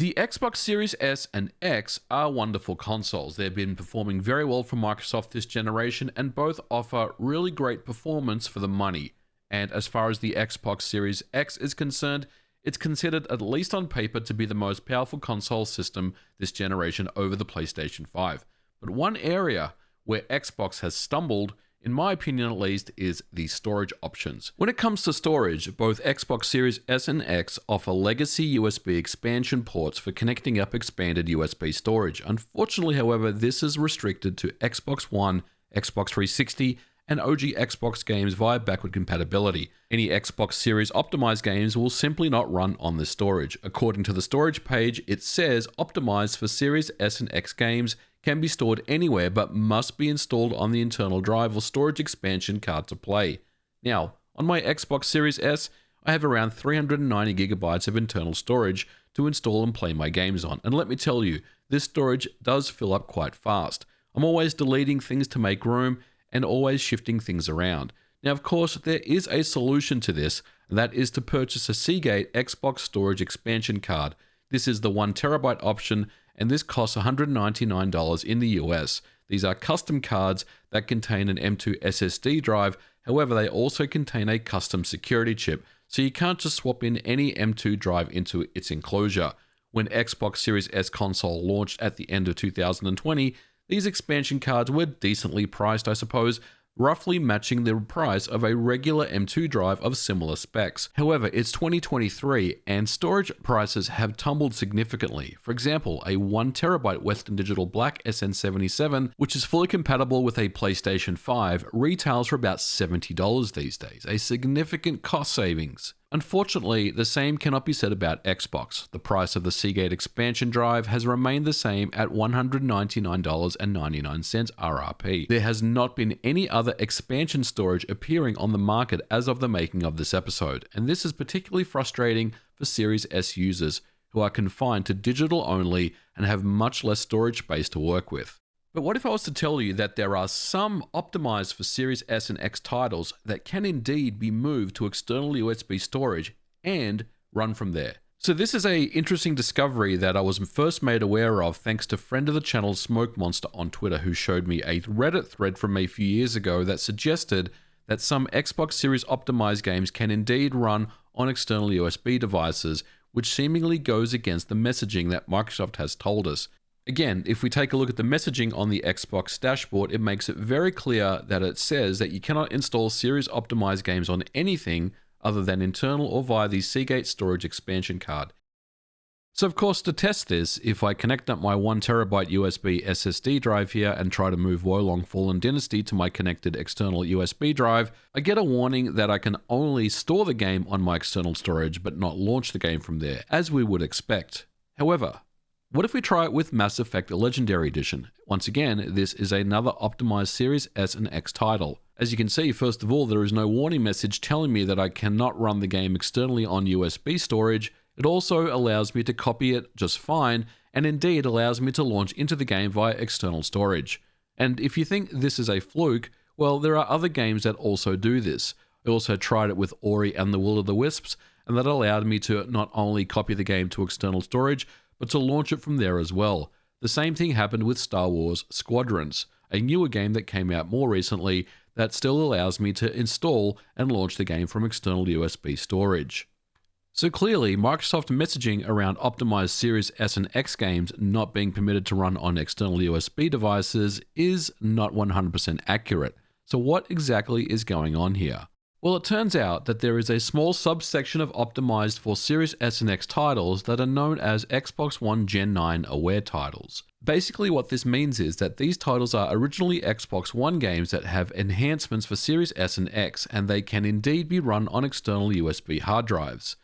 The Xbox Series S and X are wonderful consoles. They've been performing very well for Microsoft this generation and both offer really great performance for the money. And as far as the Xbox Series X is concerned, it's considered, at least on paper, to be the most powerful console system this generation over the PlayStation 5. But one area where Xbox has stumbled, in my opinion at least, is the storage options. When it comes to storage, both Xbox Series S and X offer legacy USB expansion ports for connecting up expanded USB storage. Unfortunately, however, this is restricted to Xbox One, Xbox 360, and OG Xbox games via backward compatibility. Any Xbox Series optimized games will simply not run on this storage. According to the storage page, it says optimized for Series S and X games can be stored anywhere but must be installed on the internal drive or storage expansion card to play. Now, on my Xbox Series S, I have around 390 gigabytes of internal storage to install and play my games on. And let me tell you, this storage does fill up quite fast. I'm always deleting things to make room and always shifting things around. Now, of course, there is a solution to this, and that is to purchase a Seagate Xbox storage expansion card. This is the 1TB option, and this costs $199 in the US. These are custom cards that contain an M2 SSD drive. However, they also contain a custom security chip, so you can't just swap in any M2 drive into its enclosure. When Xbox Series S console launched at the end of 2020, these expansion cards were decently priced, I suppose, roughly matching the price of a regular M2 drive of similar specs. However, it's 2023 and storage prices have tumbled significantly. For example, a 1TB Western Digital Black SN77, which is fully compatible with a PlayStation 5, retails for about $70 these days, a significant cost savings. Unfortunately, the same cannot be said about Xbox. The price of the Seagate expansion drive has remained the same at $199.99 RRP. There has not been any other expansion storage appearing on the market as of the making of this episode, and this is particularly frustrating for Series S users who are confined to digital only and have much less storage space to work with. But what if I was to tell you that there are some optimized for Series S and X titles that can indeed be moved to external USB storage and run from there? So this is an interesting discovery that I was first made aware of thanks to friend of the channel Smoke Monster on Twitter, who showed me a Reddit thread from a few years ago that suggested that some Xbox Series optimized games can indeed run on external USB devices, which seemingly goes against the messaging that Microsoft has told us. Again, if we take a look at the messaging on the Xbox dashboard, it makes it very clear that it says that you cannot install Series optimized games on anything other than internal or via the Seagate storage expansion card. So of course, to test this, if I connect up my 1TB USB SSD drive here and try to move Wolong Fallen Dynasty to my connected external USB drive, I get a warning that I can only store the game on my external storage but not launch the game from there, as we would expect. However, what if we try it with Mass Effect Legendary Edition? Once again, this is another optimized Series S and X title. As you can see, first of all, there is no warning message telling me that I cannot run the game externally on USB storage. It also allows me to copy it just fine, and indeed allows me to launch into the game via external storage. And if you think this is a fluke, well, there are other games that also do this. I also tried it with Ori and the Will of the Wisps, and that allowed me to not only copy the game to external storage, but to launch it from there as well. The same thing happened with Star Wars Squadrons, a newer game that came out more recently that still allows me to install and launch the game from external USB storage. So clearly, Microsoft messaging around optimized Series S and X games not being permitted to run on external USB devices is not 100% accurate. So what exactly is going on here? Well, it turns out that there is a small subsection of optimized for Series S and X titles that are known as Xbox One Gen 9 aware titles. Basically what this means is that these titles are originally Xbox One games that have enhancements for Series S and X, and they can indeed be run on external USB hard drives.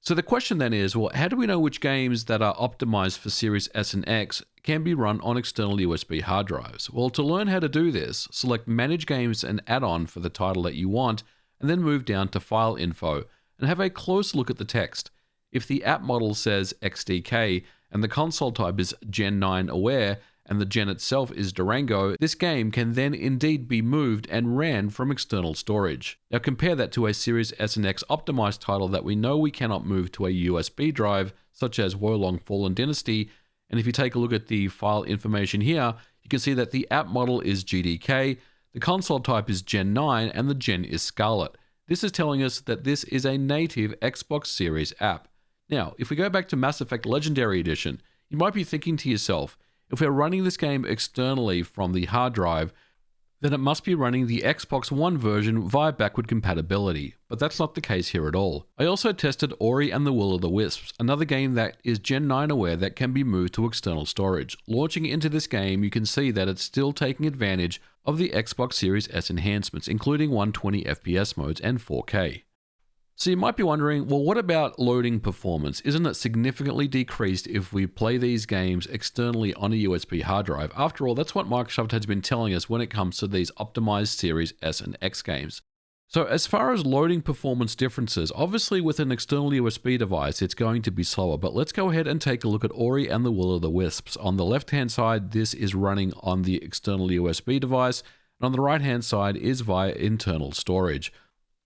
So the question then is, well, how do we know which games that are optimized for Series S and X can be run on external USB hard drives? Well, to learn how to do this, select Manage Games and Add-on for the title that you want, and then move down to File Info and have a close look at the text. If the app model says XDK and the console type is Gen 9 aware and the gen itself is Durango, this game can then indeed be moved and ran from external storage. Now compare that to a Series S and X optimized title that we know we cannot move to a USB drive, such as Wolong Fallen Dynasty, and if you take a look at the file information here, you can see that the app model is GDK, the console type is Gen 9, and the gen is Scarlet. This is telling us that this is a native Xbox Series app. Now, if we go back to Mass Effect Legendary Edition, you might be thinking to yourself, if we're running this game externally from the hard drive, then it must be running the Xbox One version via backward compatibility, but that's not the case here at all. I also tested Ori and the Will of the Wisps, another game that is Gen 9 aware that can be moved to external storage. Launching into this game, you can see that it's still taking advantage of the Xbox Series S enhancements, including 120 FPS modes and 4K. So you might be wondering, well, what about loading performance? Isn't it significantly decreased if we play these games externally on a USB hard drive? After all, that's what Microsoft has been telling us when it comes to these optimized Series S and X games. So as far as loading performance differences, obviously with an external USB device, it's going to be slower, but let's go ahead and take a look at Ori and the Will of the Wisps. On the left-hand side, this is running on the external USB device, and on the right-hand side is via internal storage.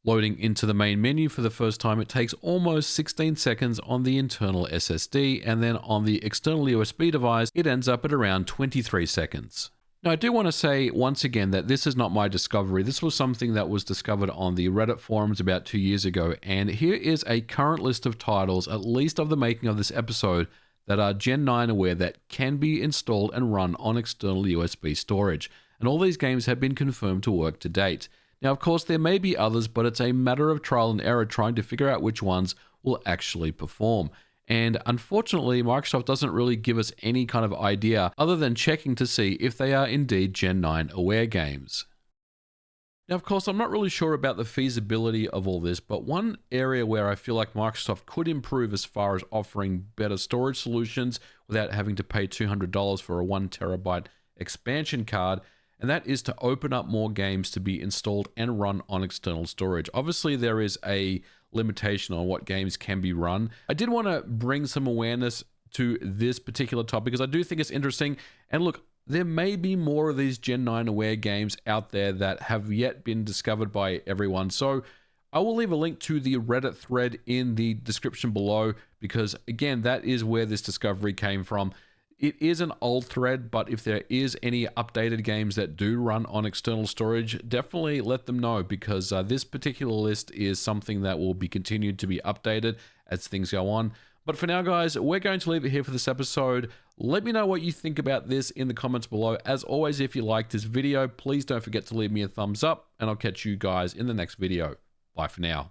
Loading into the main menu for the first time, it takes almost 16 seconds on the internal SSD, and then on the external USB device, it ends up at around 23 seconds. Now, I do want to say once again that this is not my discovery. This was something that was discovered on the Reddit forums about 2 years ago, and here is a current list of titles, at least of the making of this episode, that are Gen 9 aware that can be installed and run on external USB storage. And all these games have been confirmed to work to date. Now, of course, there may be others, but it's a matter of trial and error trying to figure out which ones will actually perform. And unfortunately, Microsoft doesn't really give us any kind of idea other than checking to see if they are indeed Gen 9 aware games. Now, of course, I'm not really sure about the feasibility of all this, but one area where I feel like Microsoft could improve as far as offering better storage solutions without having to pay $200 for a 1 terabyte expansion card, and that is to open up more games to be installed and run on external storage. Obviously, there is a limitation on what games can be run. I did want to bring some awareness to this particular topic because I do think it's interesting. And look, there may be more of these Gen 9 aware games out there that have yet been discovered by everyone. So I will leave a link to the Reddit thread in the description below because, again, that is where this discovery came from. It is an old thread, but if there is any updated games that do run on external storage, definitely let them know because this particular list is something that will be continued to be updated as things go on. But for now, guys, we're going to leave it here for this episode. Let me know what you think about this in the comments below. As always, if you liked this video, please don't forget to leave me a thumbs up, and I'll catch you guys in the next video. Bye for now.